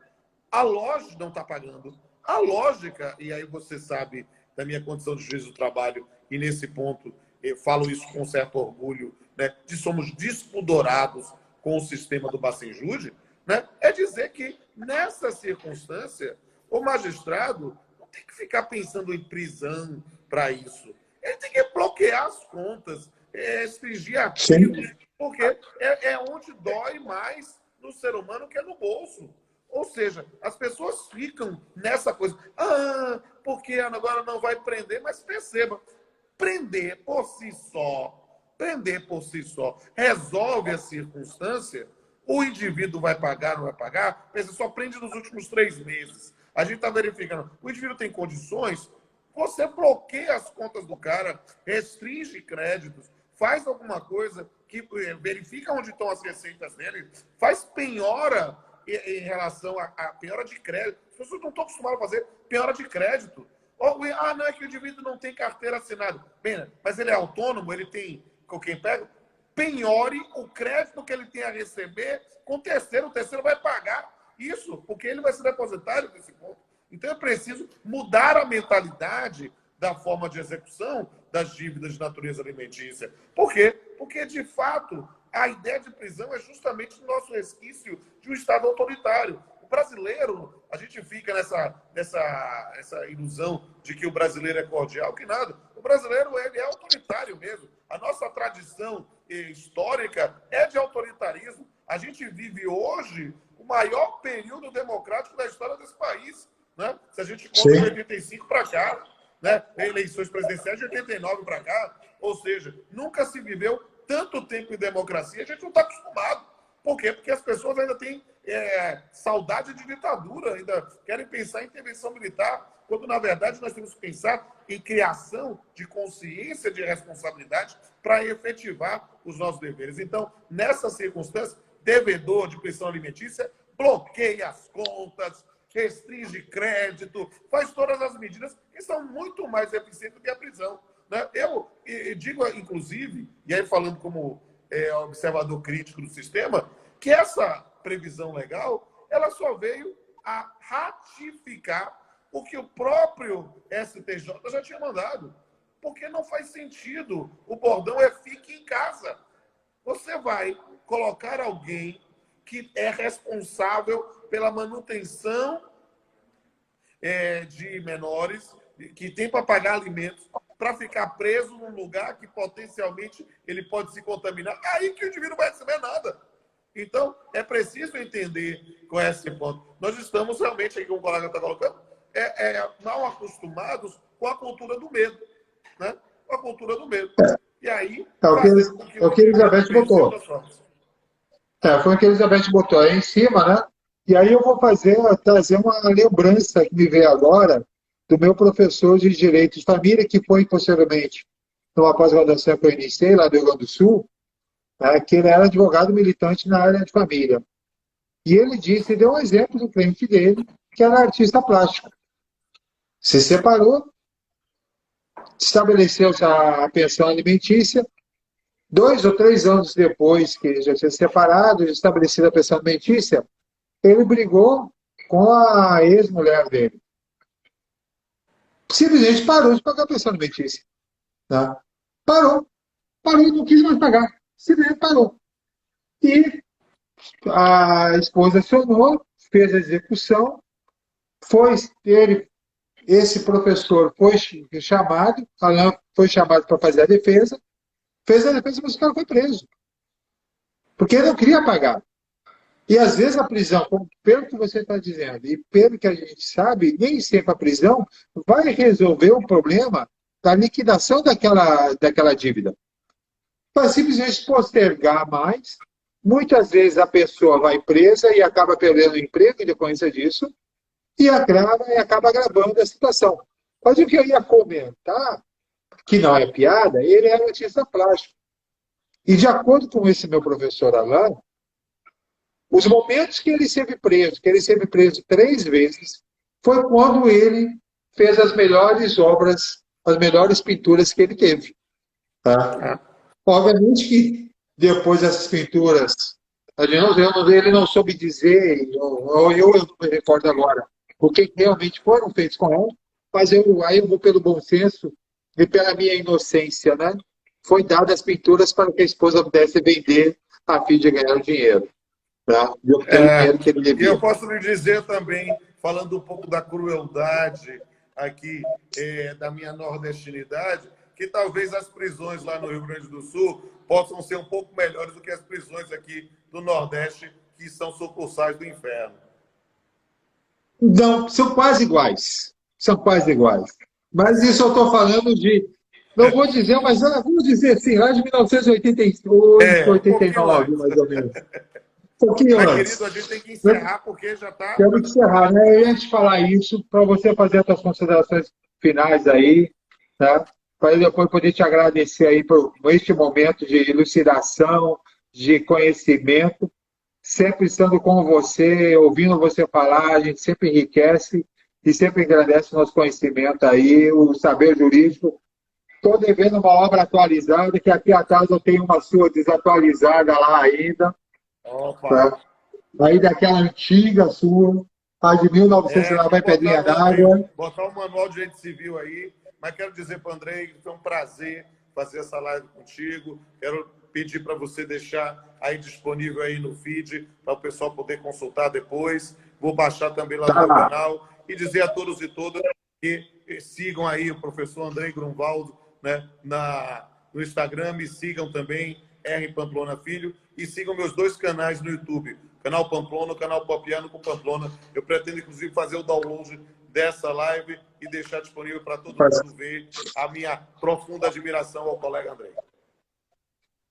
S2: A lógica não está pagando. A lógica, e aí você sabe da minha condição de juiz do trabalho, e nesse ponto eu falo isso com certo orgulho, né, de somos despudorados com o sistema do Bacenjude, né, é dizer que, nessa circunstância, o magistrado não tem que ficar pensando em prisão para isso. Ele tem que bloquear as contas, exigir ativos, porque é onde dói mais no ser humano, que é no bolso. Ou seja, as pessoas ficam nessa coisa. Porque agora não vai prender, mas perceba, prender por si só, resolve a circunstância, o indivíduo vai pagar, não vai pagar, mas só prende nos últimos 3 meses. A gente está verificando, o indivíduo tem condições, você bloqueia as contas do cara, restringe créditos, faz alguma coisa que verifica onde estão as receitas dele, faz penhora em relação a penhora de crédito. As pessoas não estão acostumadas a fazer penhora de crédito. Não, é que o indivíduo não tem carteira assinada. Bem, mas ele é autônomo, ele tem com quem pega, penhore o crédito que ele tem a receber com o terceiro vai pagar isso, porque ele vai ser depositário desse ponto. Então é preciso mudar a mentalidade da forma de execução das dívidas de natureza alimentícia. Por quê? Porque, de fato, a ideia de prisão é justamente o nosso resquício de um Estado autoritário. O brasileiro, a gente fica nessa ilusão de que o brasileiro é cordial, que nada. O brasileiro ele é autoritário mesmo. A nossa tradição histórica é de autoritarismo. A gente vive hoje o maior período democrático da história desse país, né? Se a gente conta de 85 para cá, né? Eleições presidenciais de 89 para cá, ou seja, nunca se viveu tanto tempo em democracia, a gente não está acostumado. Por quê? Porque as pessoas ainda têm saudade de ditadura, ainda querem pensar em intervenção militar, quando, na verdade, nós temos que pensar em criação de consciência de responsabilidade para efetivar os nossos deveres. Então, nessa circunstância, devedor de pensão alimentícia bloqueia as contas, restringe crédito, faz todas as medidas que são muito mais eficientes do que a prisão, né? Eu digo, inclusive, e aí falando como observador crítico do sistema, que essa previsão legal ela só veio a ratificar o que o próprio STJ já tinha mandado. Porque não faz sentido. O bordão é fique em casa. Você vai colocar alguém que é responsável pela manutenção de menores, que tem para pagar alimentos, para ficar preso num lugar que potencialmente ele pode se contaminar. Aí que o indivíduo não vai receber nada. Então, é preciso entender com esse ponto. Nós estamos realmente, aí como o colega está colocando, mal acostumados com a cultura do medo. Né? Com a cultura do medo. E aí,
S1: o que a Elizabeth botou. Foi o que a Elizabeth botou aí em cima, né? E aí eu vou trazer uma lembrança que me veio agora do meu professor de Direito de Família, que foi posteriormente numa pós-graduação que eu iniciei lá do Rio Grande do Sul, né, que ele era advogado militante na área de família. E ele deu um exemplo do cliente dele, que era artista plástico. Se separou, estabeleceu a pensão alimentícia. 2 ou 3 anos depois que ele já tinha se separado, estabelecido a pensão alimentícia, ele brigou com a ex-mulher dele. Simplesmente parou de pagar a pensão alimentícia. Né? Parou, não quis mais pagar. Simplesmente parou. E a esposa acionou, fez a execução, esse professor foi chamado, Alain foi chamado para fazer a defesa, fez a defesa, mas o cara foi preso. Porque ele não queria pagar. E às vezes a prisão, pelo que você está dizendo, e pelo que a gente sabe, nem sempre a prisão vai resolver o problema da liquidação daquela dívida. Vai simplesmente postergar mais. Muitas vezes a pessoa vai presa e acaba perdendo o emprego em decorrência disso, e acaba agravando a situação. Mas o que eu ia comentar, que não é piada, ele era artista plástico. E de acordo com esse meu professor Alain, os momentos que ele esteve preso 3 vezes, foi quando ele fez as melhores obras, as melhores pinturas que ele teve. Tá? Obviamente que depois dessas pinturas, ele não soube dizer, ou eu não me recordo agora, o que realmente foram feitos com ela, mas aí eu vou pelo bom senso e pela minha inocência, né? Foi dadas as pinturas para que a esposa pudesse vender a fim de ganhar dinheiro. Tá? E
S2: eu posso lhe dizer também, falando um pouco da crueldade aqui, da minha nordestinidade, que talvez as prisões lá no Rio Grande do Sul possam ser um pouco melhores do que as prisões aqui do Nordeste, que são sucursais do inferno.
S1: Não, são quase iguais. Mas isso eu estou falando de Não vou dizer, mas vamos dizer assim, lá de 1988,
S2: Um pouquinho
S1: 89,
S2: antes.
S1: mais ou menos. Um pouquinho
S2: Mas,
S1: antes.
S2: querido, a gente tem que encerrar porque já está.
S1: Temos que encerrar, né? Eu ia te falar isso para você fazer as suas considerações finais aí, tá? Para depois poder te agradecer aí por este momento de elucidação, de conhecimento, sempre estando com você, ouvindo você falar, a gente sempre enriquece e sempre agradece o nosso conhecimento aí, o saber jurídico. Estou devendo uma obra atualizada, que aqui atrás eu tenho uma sua desatualizada lá ainda,
S2: Opa!
S1: tá? Aí daquela antiga sua, a de 1900 lá
S2: Tem que
S1: vai
S2: botar,
S1: Pedrinha
S2: o Andrei,
S1: d'Água.
S2: botar o manual de direito civil aí. Mas quero dizer para o Andrei que foi um prazer fazer essa live contigo. Quero pedir para você deixar aí disponível aí no feed, para o pessoal poder consultar depois. Vou baixar também lá no
S1: Tá
S2: meu
S1: lá.
S2: canal. E dizer a todos e todas que sigam aí o professor Andrei Grunwald, né, no Instagram. Me sigam também, R. Pamplona Filho. E sigam meus 2 canais no YouTube. Canal Pamplona, o canal Popiano com Pamplona. Eu pretendo, inclusive, fazer o download dessa live e deixar disponível para todo mundo ver a minha profunda admiração ao colega Andrei.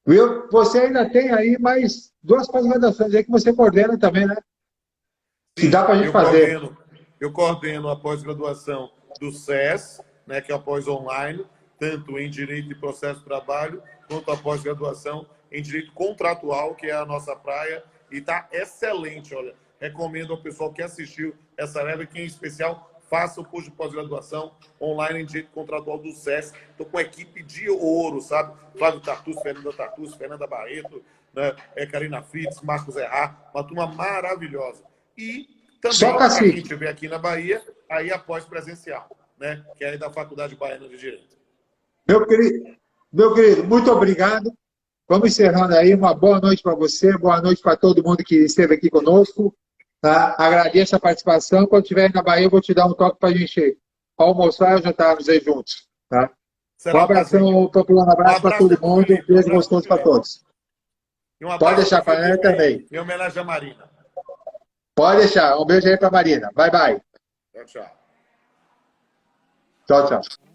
S1: Viu? Você ainda tem aí mais 2 pós-graduações aí que você coordena também, né? Que dá para a gente fazer.
S2: Eu coordeno a pós-graduação do SES, né, que é a pós online, tanto em Direito e Processo de Trabalho, quanto a pós-graduação em Direito Contratual, que é a nossa praia, e está excelente, olha. Recomendo ao pessoal que assistiu essa live, que em especial faça o curso de pós-graduação online em Direito Contratual do SES. Estou com a equipe de ouro, sabe? Flávio Tartus, Fernanda Barreto, né? Karina Fritz, Marcos Errar, uma turma maravilhosa. E também, para quem estiver aqui na Bahia, aí a pós-presencial, né? Que é da Faculdade Baiana de Direito.
S1: Meu querido, muito obrigado. Vamos encerrando aí. Uma boa noite para você, boa noite para todo mundo que esteve aqui conosco. Tá? Agradeço a participação. Quando estiver aí na Bahia, eu vou te dar um toque para a gente almoçar e jantarmos aí juntos. Tá? Um abração, um abraço para todo mundo. Um beijo gostoso para todos. Pode deixar para ela também.
S2: Em homenagem à Marina.
S1: Pode deixar. Um beijo aí para a Marina. Bye, bye.
S2: Tchau, tchau.
S1: Tchau, tchau.